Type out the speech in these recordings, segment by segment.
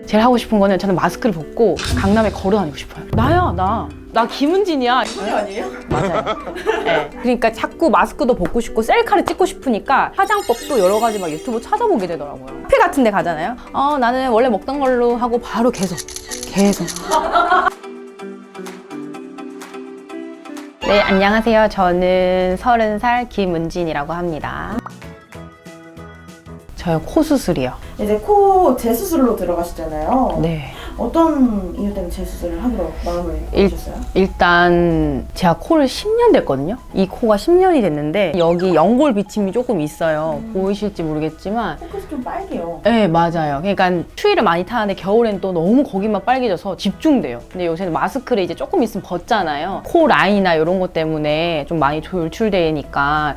제일 하고 싶은 거는 저는 마스크를 벗고 강남에 걸어 다니고 싶어요. 나야, 나 김은진이야. 이분이 아니에요? 맞아요. 네. 그러니까 자꾸 마스크도 벗고 싶고 셀카를 찍고 싶으니까 화장법도 여러 가지 막 유튜브 찾아보게 되더라고요. 카페 같은 데 가잖아요. 나는 원래 먹던 걸로 하고 바로 계속. 네, 안녕하세요. 저는 30살 김은진이라고 합니다. 저요, 코 수술이요. 이제 코 재수술로 들어가시잖아요. 네. 어떤 이유 때문에 재수술을 하기로 마음을 먹으셨어요? 일단 제가 코를 10년 됐거든요. 이 코가 10년이 됐는데 여기 연골 비침이 조금 있어요. 보이실지 모르겠지만 코끝이 좀 빨개요. 네, 맞아요. 그러니까 추위를 많이 타는데 겨울엔 또 너무 거기만 빨개져서 집중돼요. 근데 요새는 마스크를 이제 조금 있으면 벗잖아요. 코 라인이나 이런 것 때문에 좀 많이 돌출되니까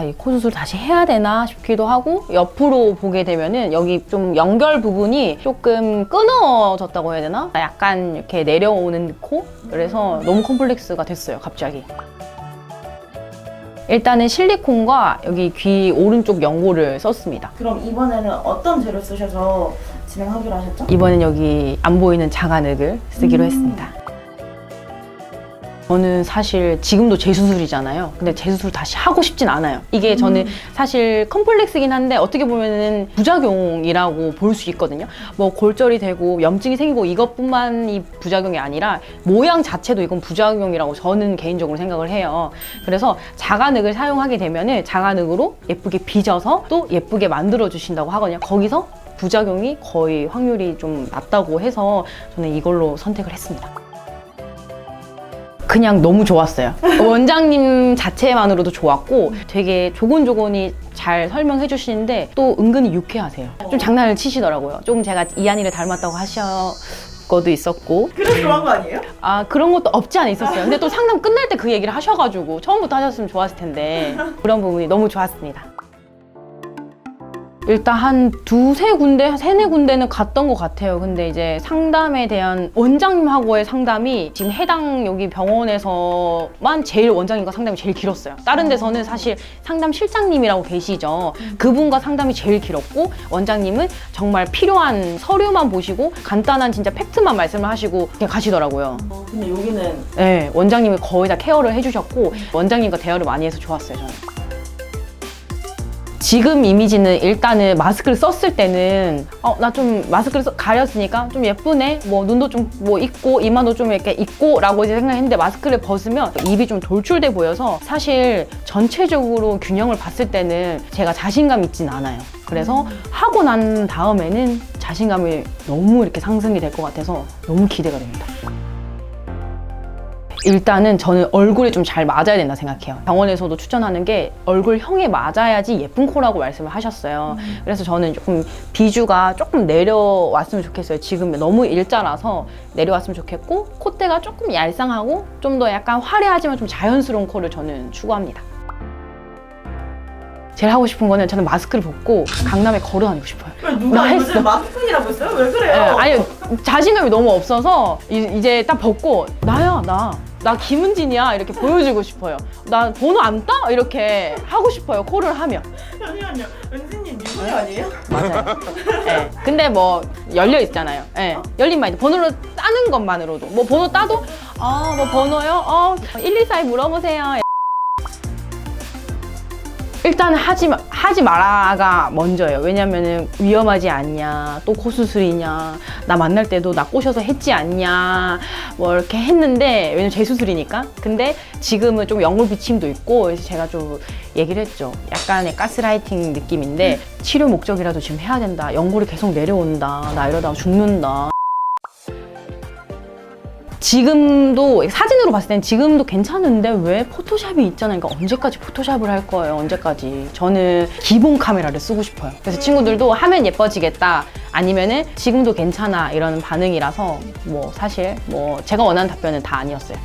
이 코 수술 다시 해야 되나 싶기도 하고, 옆으로 보게 되면은 여기 좀 연결 부분이 조금 끊어졌다고 해야 되나? 약간 이렇게 내려오는 코? 그래서 너무 컴플렉스가 됐어요, 갑자기. 일단은 실리콘과 여기 귀 오른쪽 연골을 썼습니다. 그럼 이번에는 어떤 재료 쓰셔서 진행하기로 하셨죠? 이번엔 여기 안 보이는 자간액을 쓰기로 했습니다. 저는 사실 지금도 재수술이잖아요. 근데 재수술 다시 하고 싶진 않아요. 이게 저는 사실 컴플렉스긴 한데 어떻게 보면은 부작용이라고 볼 수 있거든요. 뭐 골절이 되고 염증이 생기고 이것뿐만이 부작용이 아니라 모양 자체도 이건 부작용이라고 저는 개인적으로 생각을 해요. 그래서 자간액을 사용하게 되면은 자간액으로 예쁘게 빚어서 또 예쁘게 만들어 주신다고 하거든요. 거기서 부작용이 거의 확률이 좀 낮다고 해서 저는 이걸로 선택을 했습니다. 그냥 너무 좋았어요. 원장님 자체만으로도 좋았고 되게 조곤조곤히 잘 설명해 주시는데 또 은근히 유쾌하세요. 좀 장난을 치시더라고요. 조금 제가 이한이를 닮았다고 하셔도 있었고. 그래서 좋아한 거 아니에요? 그런 것도 없지 않아 있었어요. 근데 또 상담 끝날 때 그 얘기를 하셔가지고 처음부터 하셨으면 좋았을 텐데 그런 부분이 너무 좋았습니다. 일단 한 두세 군데, 세네 군데는 갔던 것 같아요. 근데 이제 상담에 대한 원장님하고의 상담이 지금 해당 여기 병원에서만 제일 원장님과 상담이 제일 길었어요. 다른 데서는 사실 상담 실장님이라고 계시죠. 그분과 상담이 제일 길었고, 원장님은 정말 필요한 서류만 보시고 간단한 진짜 팩트만 말씀을 하시고 그냥 가시더라고요. 근데 여기는 네, 원장님이 거의 다 케어를 해주셨고 원장님과 대화를 많이 해서 좋았어요, 저는. 지금 이미지는 일단은 마스크를 썼을 때는 나 좀 마스크를 가렸으니까 좀 예쁘네, 뭐 눈도 좀 뭐 있고 이마도 좀 이렇게 있고 라고 이제 생각했는데, 마스크를 벗으면 입이 좀 돌출돼 보여서 사실 전체적으로 균형을 봤을 때는 제가 자신감 있진 않아요. 그래서 하고 난 다음에는 자신감이 너무 이렇게 상승이 될 것 같아서 너무 기대가 됩니다. 일단은 저는 얼굴에 좀 잘 맞아야 된다 생각해요. 병원에서도 추천하는 게 얼굴형에 맞아야지 예쁜 코라고 말씀을 하셨어요. 그래서 저는 조금 비주가 조금 내려왔으면 좋겠어요. 지금 너무 일자라서 내려왔으면 좋겠고, 콧대가 조금 얄쌍하고 좀 더 약간 화려하지만 좀 자연스러운 코를 저는 추구합니다. 제일 하고 싶은 거는 저는 마스크를 벗고 강남에 걸어 다니고 싶어요. 누가 요즘 마스크이라고 했어요? 왜 그래요? 아니, 자신감이 너무 없어서 이제 딱 벗고 나야, 나 김은진이야 이렇게 보여주고 싶어요. 나 번호 안 따? 이렇게 하고 싶어요, 코를 하면. 잠시만요. 은진님 미분이 아니에요? 맞아요. 네. 근데 뭐 열려 있잖아요. 네. 열린 마인드. 번호를 따는 것만으로도, 뭐 번호 따도 뭐 번호요? 124에 물어보세요. 일단 하지 마라가 먼저예요. 왜냐면은 위험하지 않냐, 또 코 수술이냐, 나 만날 때도 나 꼬셔서 했지 않냐, 뭐 이렇게 했는데, 왜냐면 재수술이니까. 근데 지금은 좀 연골 비침도 있고, 그래서 제가 좀 얘기를 했죠. 약간의 가스라이팅 느낌인데 치료 목적이라도 지금 해야 된다. 연골이 계속 내려온다. 나 이러다가 죽는다. 지금도 사진으로 봤을 땐 지금도 괜찮은데 왜 포토샵이 있잖아요. 그러니까 언제까지 포토샵을 할 거예요, 언제까지. 저는 기본 카메라를 쓰고 싶어요. 그래서 친구들도 하면 예뻐지겠다, 아니면은 지금도 괜찮아 이러는 반응이라서 뭐 사실 뭐 제가 원하는 답변은 다 아니었어요.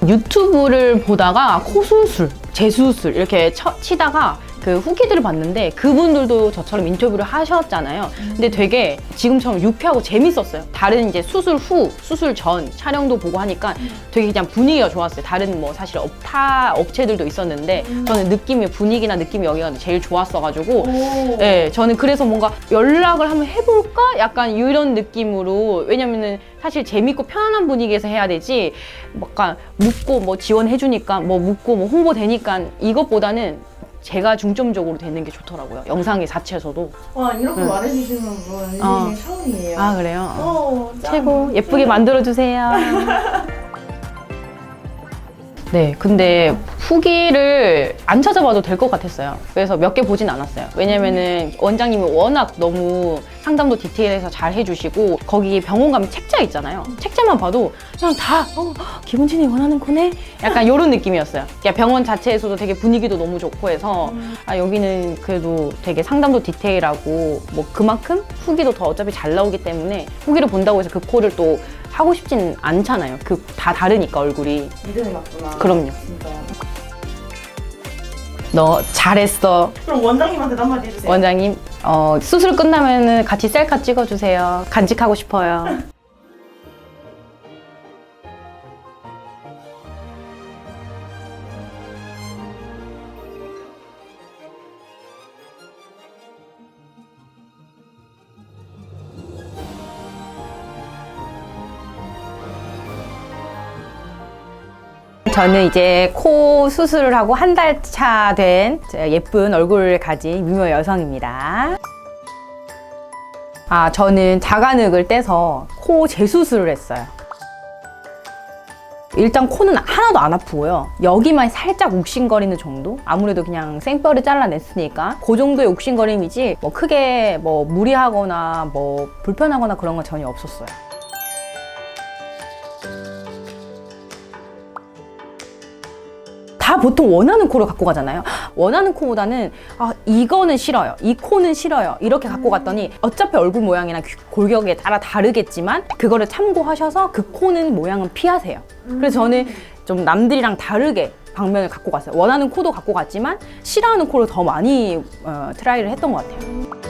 유튜브를 보다가 코 수술, 재수술 이렇게 치다가 그 후기들을 봤는데 그분들도 저처럼 인터뷰를 하셨잖아요. 근데 되게 지금처럼 유쾌하고 재밌었어요. 다른 이제 수술 후, 수술 전 촬영도 보고 하니까 되게 그냥 분위기가 좋았어요. 다른 뭐 사실 타 업체들도 있었는데 저는 느낌이 분위기나 느낌이 여기가 제일 좋았어가지고 네, 저는 그래서 뭔가 연락을 한번 해볼까? 약간 이런 느낌으로 왜냐면은 사실 재밌고 편안한 분위기에서 해야 되지 약간 묻고 뭐 지원해주니까 뭐 묻고 뭐 홍보되니까 이것보다는 제가 중점적으로 되는 게 좋더라고요. 영상의 자체에서도. 와 이렇게 말해주시는 분 선생님이 처음이에요. 아 그래요? 짱. 최고 예쁘게 만들어주세요. 네, 근데 후기를 안 찾아봐도 될 것 같았어요. 그래서 몇 개 보진 않았어요. 왜냐면은 원장님이 워낙 너무 상담도 디테일해서 잘 해주시고 거기 병원 가면 책자 있잖아요. 책자만 봐도 그냥 다 기본진이 원하는 거네? 약간 이런 느낌이었어요. 그러니까 병원 자체에서도 되게 분위기도 너무 좋고 해서 아, 여기는 그래도 되게 상담도 디테일하고 뭐 그만큼 후기도 더 어차피 잘 나오기 때문에 후기를 본다고 해서 그 콜을 또 하고 싶진 않잖아요. 그 다 다르니까 얼굴이. 믿음이 맞구나. 그럼요. 진짜. 너 잘했어. 그럼 원장님한테 한마디 해주세요. 원장님, 수술 끝나면 같이 셀카 찍어주세요. 간직하고 싶어요. 저는 이제 코 수술을 하고 한 달 차 된 예쁜 얼굴을 가진 미모 여성입니다. 아, 저는 자간흙을 떼서 코 재수술을 했어요. 일단 코는 하나도 안 아프고요. 여기만 살짝 욱신거리는 정도? 아무래도 그냥 생뼈를 잘라냈으니까 그 정도의 욱신거림이지 뭐 크게 뭐 무리하거나 뭐 불편하거나 그런 건 전혀 없었어요. 다 보통 원하는 코를 갖고 가잖아요. 원하는 코보다는 아, 이거는 싫어요. 이 코는 싫어요. 이렇게 갖고 갔더니 어차피 얼굴 모양이나 골격에 따라 다르겠지만 그거를 참고하셔서 그 코는 모양은 피하세요. 그래서 저는 좀 남들이랑 다르게 방면을 갖고 갔어요. 원하는 코도 갖고 갔지만 싫어하는 코를 더 많이 트라이를 했던 것 같아요.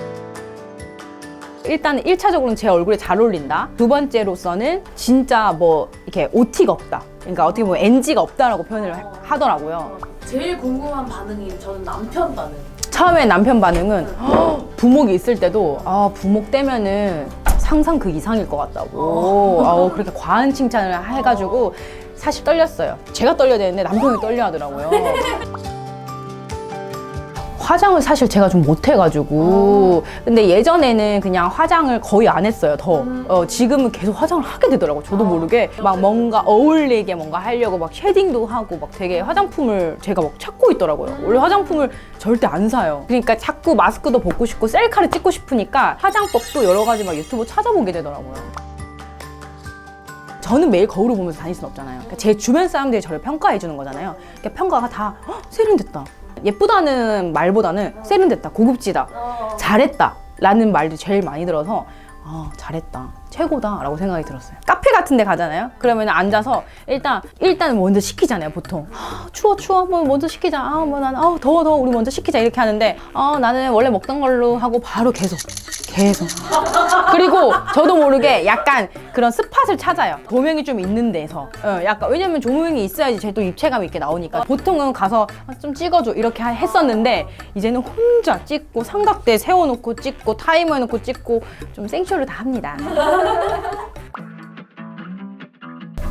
일단 1차적으로는 제 얼굴에 잘 어울린다. 두 번째로서는 진짜 뭐 이렇게 OT가 없다. 그러니까 어떻게 보면 NG가 없다라고 표현을 하더라고요. 제일 궁금한 반응이 저는 남편 반응. 처음에 남편 반응은 부목이 있을 때도 아, 부목 떼면은 상상 그 이상일 것 같다고 그렇게 과한 칭찬을 해가지고 사실 떨렸어요. 제가 떨려야 되는데 남편이 떨려 하더라고요. 화장을 사실 제가 좀 못해가지고 근데 예전에는 그냥 화장을 거의 안 했어요. 더 지금은 계속 화장을 하게 되더라고요. 저도 모르게 막 뭔가 어울리게 뭔가 하려고 막 쉐딩도 하고 막 되게 화장품을 제가 막 찾고 있더라고요. 원래 화장품을 절대 안 사요. 그러니까 자꾸 마스크도 벗고 싶고 셀카를 찍고 싶으니까 화장법도 여러 가지 막 유튜브 찾아보게 되더라고요. 저는 매일 거울을 보면서 다닐 순 없잖아요. 그러니까 제 주변 사람들이 저를 평가해 주는 거잖아요. 그러니까 평가가 다 세련됐다. 예쁘다는 말보다는 세련됐다, 고급지다, 잘했다 라는 말도 제일 많이 들어서 잘했다, 최고다 라고 생각이 들었어요. 카페 같은 데 가잖아요. 그러면 앉아서 일단 먼저 시키잖아요. 보통 추워 뭐 먼저 시키자. 뭐 나는 더워 우리 먼저 시키자 이렇게 하는데 나는 원래 먹던 걸로 하고 바로 계속 그리고 저도 모르게 약간 그런 스팟을 찾아요. 조명이 좀 있는 데서 약간 왜냐면 조명이 있어야지 제 또 입체감 있게 나오니까 보통은 가서 좀 찍어줘 이렇게 했었는데 이제는 혼자 찍고 삼각대 세워놓고 찍고 타이머 해놓고 찍고 좀 생쇼를 다 합니다.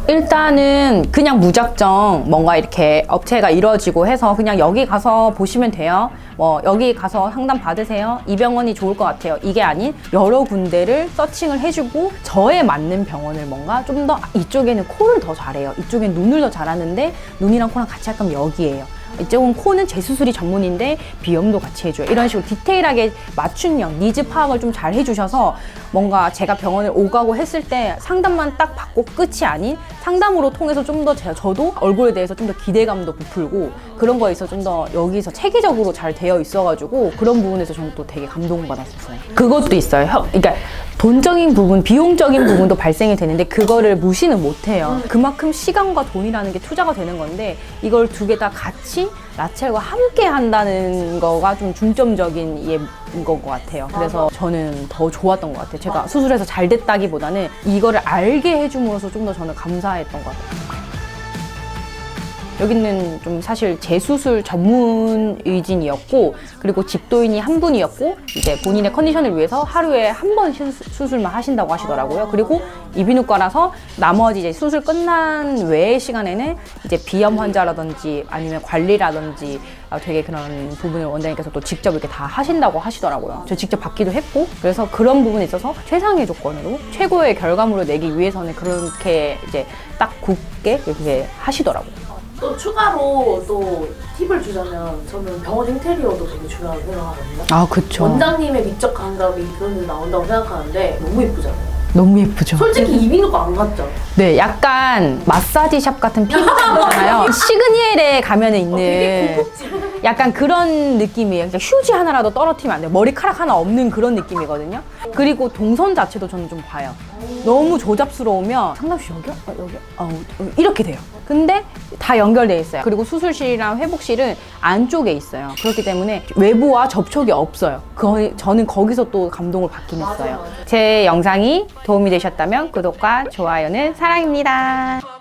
일단은 그냥 무작정 뭔가 이렇게 업체가 이루어지고 해서 그냥 여기 가서 보시면 돼요. 뭐 여기 가서 상담 받으세요. 이 병원이 좋을 것 같아요. 이게 아닌 여러 군데를 서칭을 해주고 저에 맞는 병원을 뭔가 좀 더 이쪽에는 코를 더 잘해요. 이쪽엔 눈을 더 잘하는데 눈이랑 코랑 같이 할 거면 여기예요. 이쪽은 코는 재수술이 전문인데 비염도 같이 해줘요. 이런 식으로 디테일하게 맞춤형 니즈 파악을 좀 잘 해주셔서 뭔가 제가 병원을 오가고 했을 때 상담만 딱 받고 끝이 아닌 상담으로 통해서 좀 더 저도 얼굴에 대해서 좀 더 기대감도 부풀고 그런 거에 있어서 좀 더 여기서 체계적으로 잘 되어 있어가지고 그런 부분에서 저는 또 되게 감동받았었어요. 그것도 있어요. 그러니까 돈적인 부분, 비용적인 부분도 발생이 되는데 그거를 무시는 못해요. 그만큼 시간과 돈이라는 게 투자가 되는 건데 이걸 두 개 다 같이 라첼과 함께 한다는 거가 좀 중점적인 예인 것 같아요. 그래서 저는 더 좋았던 것 같아요. 제가 수술해서 잘 됐다기보다는 이거를 알게 해줌으로써 좀 더 저는 감사했던 것 같아요. 여기는 좀 사실 재수술 전문 의진이었고 그리고 집도인이 한 분이었고 이제 본인의 컨디션을 위해서 하루에 한 번 수술만 하신다고 하시더라고요. 그리고 이비인후과라서 나머지 이제 수술 끝난 외의 시간에는 이제 비염 환자라든지 아니면 관리라든지 되게 그런 부분을 원장님께서 또 직접 이렇게 다 하신다고 하시더라고요. 저 직접 받기도 했고 그래서 그런 부분에 있어서 최상의 조건으로 최고의 결과물을 내기 위해서는 그렇게 이제 딱 굳게 이렇게 하시더라고요. 또 추가로 또 팁을 주자면 저는 병원 인테리어도 되게 중요하다고 생각하거든요. 아, 그쵸. 원장님의 미적 감각이 그런 데 나온다고 생각하는데 너무 예쁘잖아요. 너무 예쁘죠. 솔직히 이비인후과 안 같죠? 네, 약간 마사지샵 같은 피부잖아요. 시그니엘에 가면 되게 있는 고급진. 약간 그런 느낌이에요. 그러니까 휴지 하나라도 떨어뜨리면 안 돼요. 머리카락 하나 없는 그런 느낌이거든요. 그리고 동선 자체도 저는 좀 봐요. 너무 조잡스러우면 상담실 여기요? 여기? 이렇게 돼요. 근데 다 연결돼 있어요. 그리고 수술실이랑 회복실은 안쪽에 있어요. 그렇기 때문에 외부와 접촉이 없어요. 저는 거기서 또 감동을 받긴 했어요. 맞아요. 제 영상이 도움이 되셨다면 구독과 좋아요는 사랑입니다.